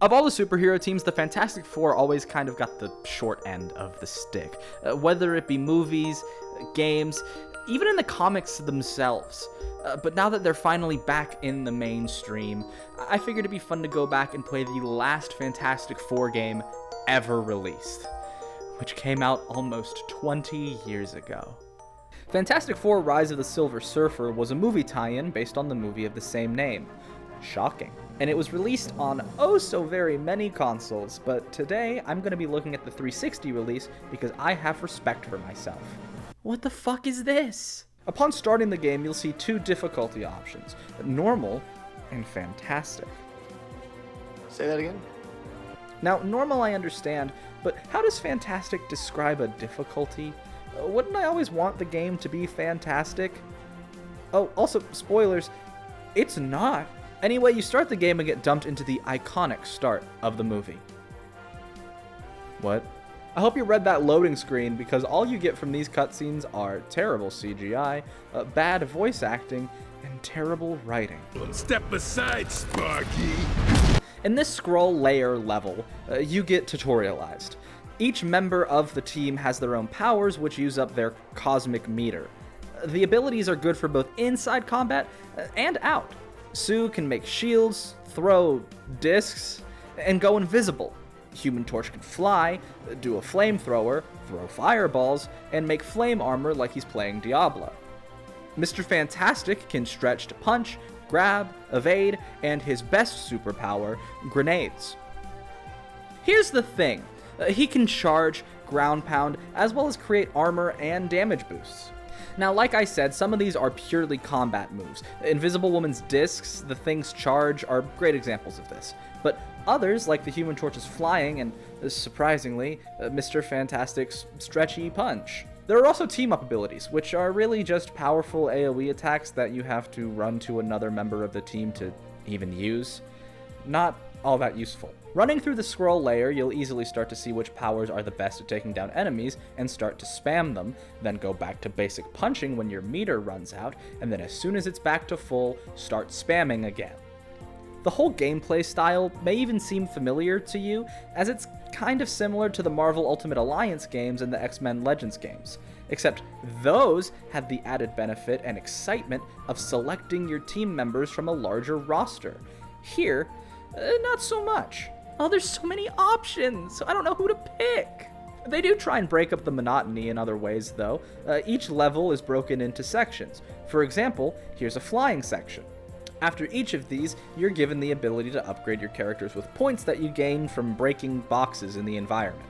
Of all the superhero teams, the Fantastic Four always kind of got the short end of the stick. Whether it be movies, games, even in the comics themselves. But now that they're finally back in the mainstream, I figured it'd be fun to go back and play the last Fantastic Four game ever released, which came out almost 20 years ago. Fantastic Four: Rise of the Silver Surfer was a movie tie-in based on the movie of the same name. Shocking. And it was released on oh so very many consoles, but today I'm going to be looking at the 360 release because I have respect for myself. What the fuck is this? Upon starting the game, you'll see two difficulty options, normal and fantastic. Say that again? Now, normal I understand, but how does fantastic describe a difficulty? Wouldn't I always want the game to be fantastic? Oh, also, spoilers, it's not. Anyway, you start the game and get dumped into the iconic start of the movie. What? I hope you read that loading screen, because all you get from these cutscenes are terrible CGI, bad voice acting, and terrible writing. Step aside, Sparky! In this scroll layer level, you get tutorialized. Each member of the team has their own powers, which use up their cosmic meter. The abilities are good for both inside combat and out. Sue can make shields, throw discs, and go invisible. Human Torch can fly, do a flamethrower, throw fireballs, and make flame armor like he's playing Diablo. Mr. Fantastic can stretch to punch, grab, evade, and his best superpower, grenades. Here's the thing, he can charge, ground pound, as well as create armor and damage boosts. Now, like I said, some of these are purely combat moves. Invisible Woman's discs, the thing's charge, are great examples of this. But others, like the Human Torch's flying and, surprisingly, Mr. Fantastic's stretchy punch. There are also team-up abilities, which are really just powerful AoE attacks that you have to run to another member of the team to even use. Not all that useful. Running through the scroll layer, you'll easily start to see which powers are the best at taking down enemies and start to spam them, then go back to basic punching when your meter runs out, and then as soon as it's back to full, start spamming again. The whole gameplay style may even seem familiar to you, as it's kind of similar to the Marvel Ultimate Alliance games and the X-Men Legends games, except those had the added benefit and excitement of selecting your team members from a larger roster. Here, not so much. Oh, there's so many options, I don't know who to pick. They do try and break up the monotony in other ways, though. Each level is broken into sections. For example, here's a flying section. After each of these, you're given the ability to upgrade your characters with points that you gain from breaking boxes in the environment.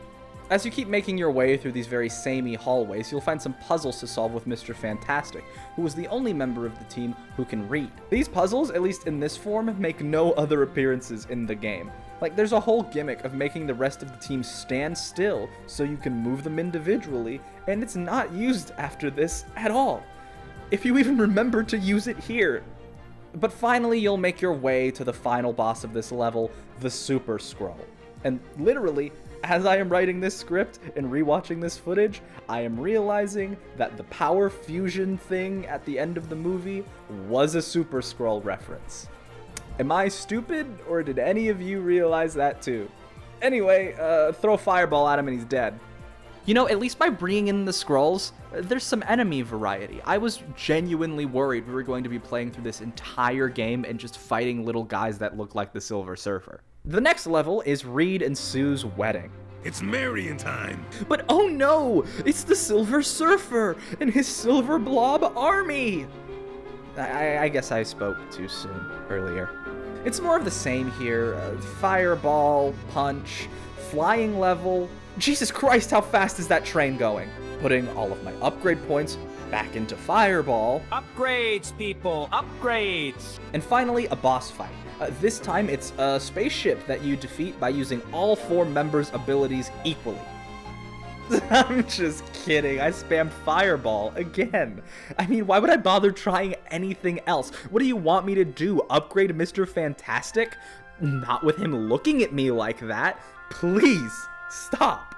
As you keep making your way through these very samey hallways, you'll find some puzzles to solve with Mr. Fantastic, who is the only member of the team who can read. These puzzles, at least in this form, make no other appearances in the game. Like, there's a whole gimmick of making the rest of the team stand still so you can move them individually, and it's not used after this at all. If you even remember to use it here. But finally, you'll make your way to the final boss of this level, the Super Scroll. And literally, as I am writing this script and rewatching this footage, I am realizing that the power fusion thing at the end of the movie was a Super Scroll reference. Am I stupid, or did any of you realize that too? Anyway, throw a fireball at him and he's dead. You know, at least by bringing in the scrolls, there's some enemy variety. I was genuinely worried we were going to be playing through this entire game and just fighting little guys that look like the Silver Surfer. The next level is Reed and Sue's wedding. It's marrying time! But oh no! It's the Silver Surfer and his silver blob army! I guess I spoke too soon earlier. It's more of the same here. Fireball, punch, flying level. Jesus Christ, how fast is that train going? Putting all of my upgrade points back into Fireball. Upgrades, people, upgrades! And finally, a boss fight. This time, it's a spaceship that you defeat by using all 4 members' abilities equally. I'm just kidding, I spammed Fireball again. I mean, why would I bother trying anything else? What do you want me to do, upgrade Mr. Fantastic? Not with him looking at me like that. Please, stop.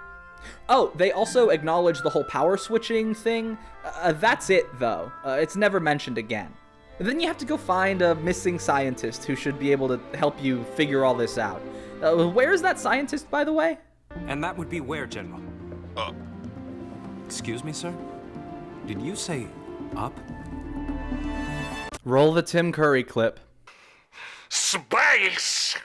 Oh, they also acknowledge the whole power switching thing. That's it, though. It's never mentioned again. And then you have to go find a missing scientist who should be able to help you figure all this out. Where's that scientist, by the way? And that would be where, General? Up. Excuse me, sir? Did you say up? Roll the Tim Curry clip. Space!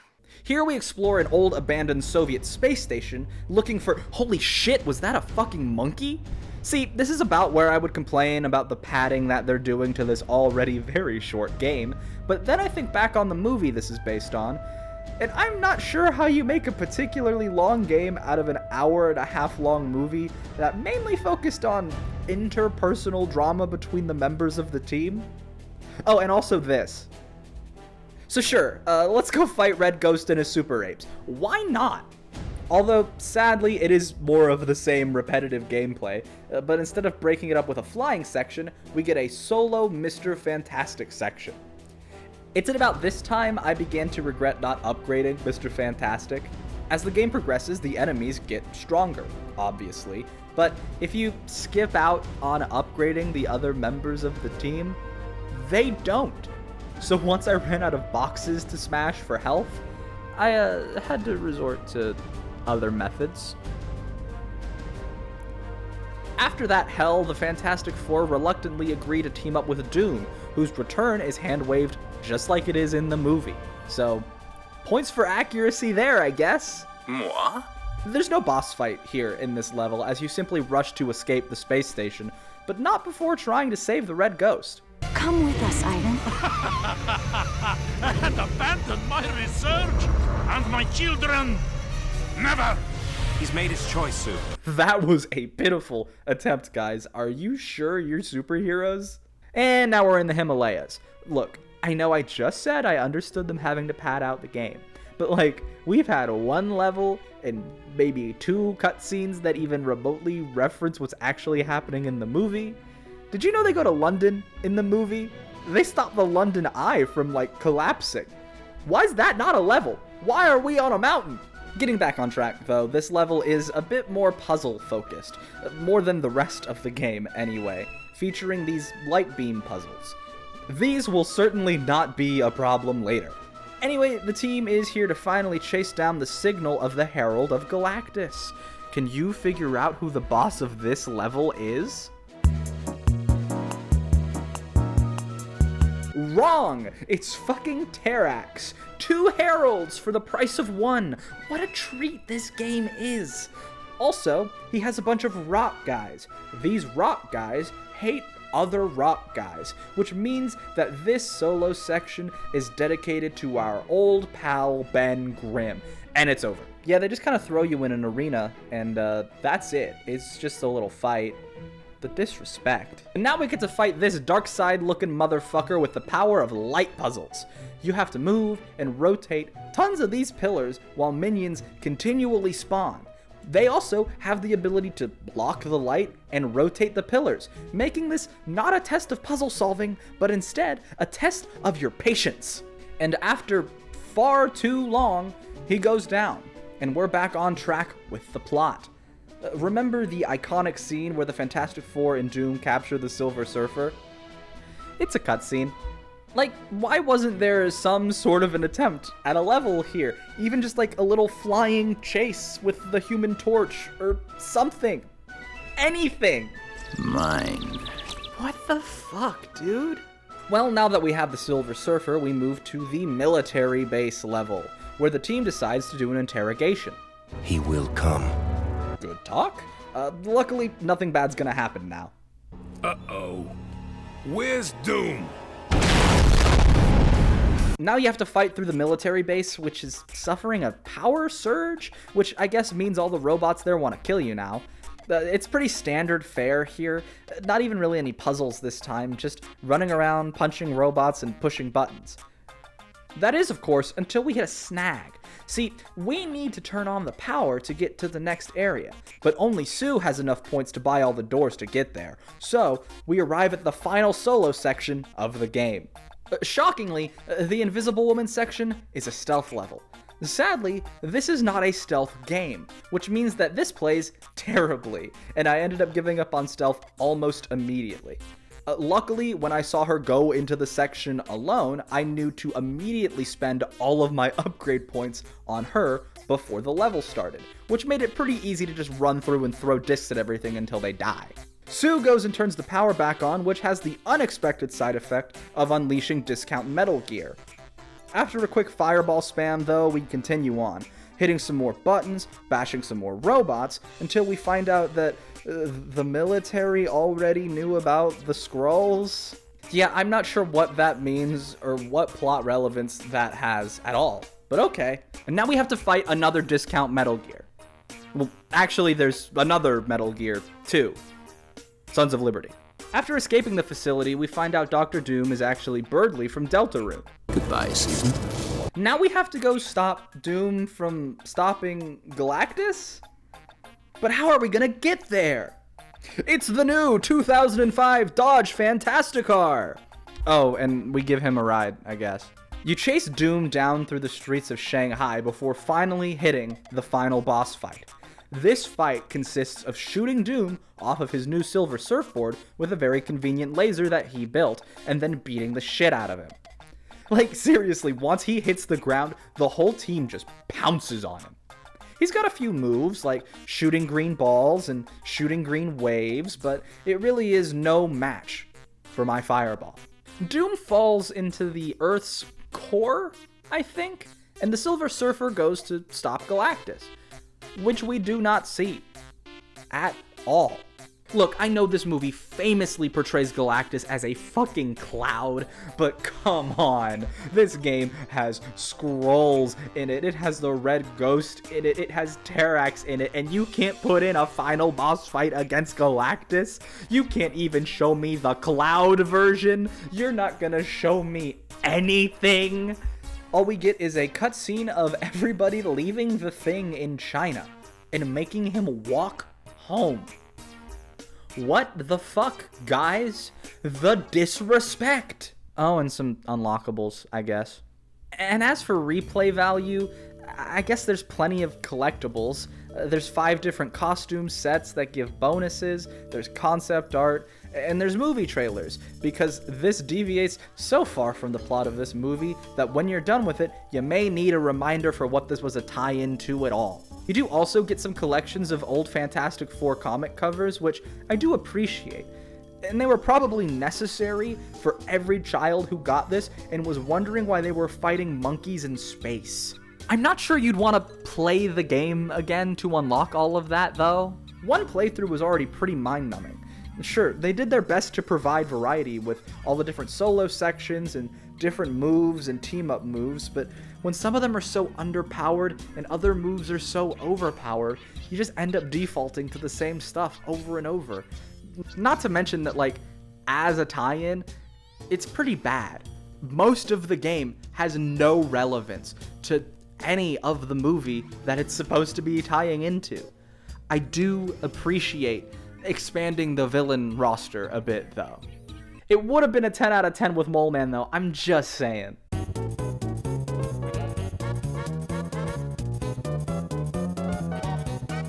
Here we explore an old abandoned Soviet space station looking for, holy shit, was that a fucking monkey? See, this is about where I would complain about the padding that they're doing to this already very short game, but then I think back on the movie this is based on, and I'm not sure how you make a particularly long game out of an hour-and-a-half long movie that mainly focused on interpersonal drama between the members of the team. Oh, and also this. So sure, let's go fight Red Ghost and his Super Apes. Why not? Although, sadly, it is more of the same repetitive gameplay, but instead of breaking it up with a flying section, we get a solo Mr. Fantastic section. It's at about this time I began to regret not upgrading Mr. Fantastic. As the game progresses, the enemies get stronger, obviously, but if you skip out on upgrading the other members of the team, they don't. So once I ran out of boxes to smash for health, I had to resort to other methods. After that hell, the Fantastic Four reluctantly agree to team up with Doom, whose return is hand-waved just like it is in the movie. So, points for accuracy there, I guess. Moi? There's no boss fight here in this level, as you simply rush to escape the space station, but not before trying to save the Red Ghost. Come with us, Ivan. And abandon my research and my children! Never! He's made his choice, Sue. That was a pitiful attempt, guys. Are you sure you're superheroes? And now we're in the Himalayas. Look, I know I just said I understood them having to pad out the game, but like, we've had one level and maybe 2 cutscenes that even remotely reference what's actually happening in the movie. Did you know they go to London in the movie? They stop the London Eye from, like, collapsing. Why is that not a level? Why are we on a mountain? Getting back on track, though, this level is a bit more puzzle-focused, more than the rest of the game, anyway, featuring these light beam puzzles. These will certainly not be a problem later. Anyway, the team is here to finally chase down the signal of the Herald of Galactus. Can you figure out who the boss of this level is? Wrong! It's fucking Terrax. 2 heralds for the price of 1. What a treat this game is. Also, he has a bunch of rock guys. These rock guys hate other rock guys, which means that this solo section is dedicated to our old pal Ben Grimm. And it's over. Yeah, they just kind of throw you in an arena, and that's it. It's just a little fight. The disrespect. And now we get to fight this dark side looking motherfucker with the power of light puzzles. You have to move and rotate tons of these pillars while minions continually spawn. They also have the ability to block the light and rotate the pillars, making this not a test of puzzle solving, but instead a test of your patience. And after far too long, he goes down, and we're back on track with the plot. Remember the iconic scene where the Fantastic Four and Doom capture the Silver Surfer? It's a cutscene. Like, why wasn't there some sort of an attempt at a level here? Even just like a little flying chase with the Human Torch or something. Anything. Mine. What the fuck, dude? Well, now that we have the Silver Surfer, we move to the military base level, where the team decides to do an interrogation. He will come. Good talk. Luckily, nothing bad's gonna happen now. Uh-oh. Where's Doom? Now you have to fight through the military base, which is suffering a power surge, which I guess means all the robots there want to kill you now. It's pretty standard fare here. Not even really any puzzles this time, just running around, punching robots, and pushing buttons. That is, of course, until we hit a snag. See, we need to turn on the power to get to the next area, but only Sue has enough points to buy all the doors to get there. So, we arrive at the final solo section of the game. Shockingly, the Invisible Woman section is a stealth level. Sadly, this is not a stealth game, which means that this plays terribly, and I ended up giving up on stealth almost immediately. Luckily, when I saw her go into the section alone, I knew to immediately spend all of my upgrade points on her before the level started, which made it pretty easy to just run through and throw discs at everything until they die. Sue goes and turns the power back on, which has the unexpected side effect of unleashing discount Metal Gear. After a quick fireball spam, though, we continue on, hitting some more buttons, bashing some more robots, until we find out that the military already knew about the scrolls. Yeah, I'm not sure what that means or what plot relevance that has at all, but okay. And now we have to fight another discount Metal Gear. Well, actually, there's another Metal Gear, too. Sons of Liberty. After escaping the facility, we find out Dr. Doom is actually Birdley from Deltarune. Goodbye, Susan. Now we have to go stop Doom from stopping Galactus? But how are we gonna get there? It's the new 2005 Dodge Fantasticar! Oh, and we give him a ride, I guess. You chase Doom down through the streets of Shanghai before finally hitting the final boss fight. This fight consists of shooting Doom off of his new silver surfboard with a very convenient laser that he built, and then beating the shit out of him. Like, seriously, once he hits the ground, the whole team just pounces on him. He's got a few moves, like shooting green balls and shooting green waves, but it really is no match for my fireball. Doom falls into the Earth's core, I think, and the Silver Surfer goes to stop Galactus, which we do not see at all. Look, I know this movie famously portrays Galactus as a fucking cloud, but come on. This game has scrolls in it, it has the Red Ghost in it, it has Terrax in it, and you can't put in a final boss fight against Galactus? You can't even show me the cloud version? You're not gonna show me anything? All we get is a cutscene of everybody leaving the thing in China and making him walk home. What the fuck, guys? The disrespect! Oh, and some unlockables, I guess. And as for replay value, I guess there's plenty of collectibles. There's 5 different costume sets that give bonuses, there's concept art, and there's movie trailers, because this deviates so far from the plot of this movie that when you're done with it, you may need a reminder for what this was a tie-in to at all. You do also get some collections of old Fantastic Four comic covers, which I do appreciate. And they were probably necessary for every child who got this and was wondering why they were fighting monkeys in space. I'm not sure you'd want to play the game again to unlock all of that, though. One playthrough was already pretty mind-numbing. Sure, they did their best to provide variety with all the different solo sections and different moves and team-up moves, but when some of them are so underpowered and other moves are so overpowered, you just end up defaulting to the same stuff over and over. Not to mention that, like, as a tie-in, it's pretty bad. Most of the game has no relevance to any of the movie that it's supposed to be tying into. I do appreciate expanding the villain roster a bit, though. It would have been a 10 out of 10 with Mole Man, though, I'm just saying.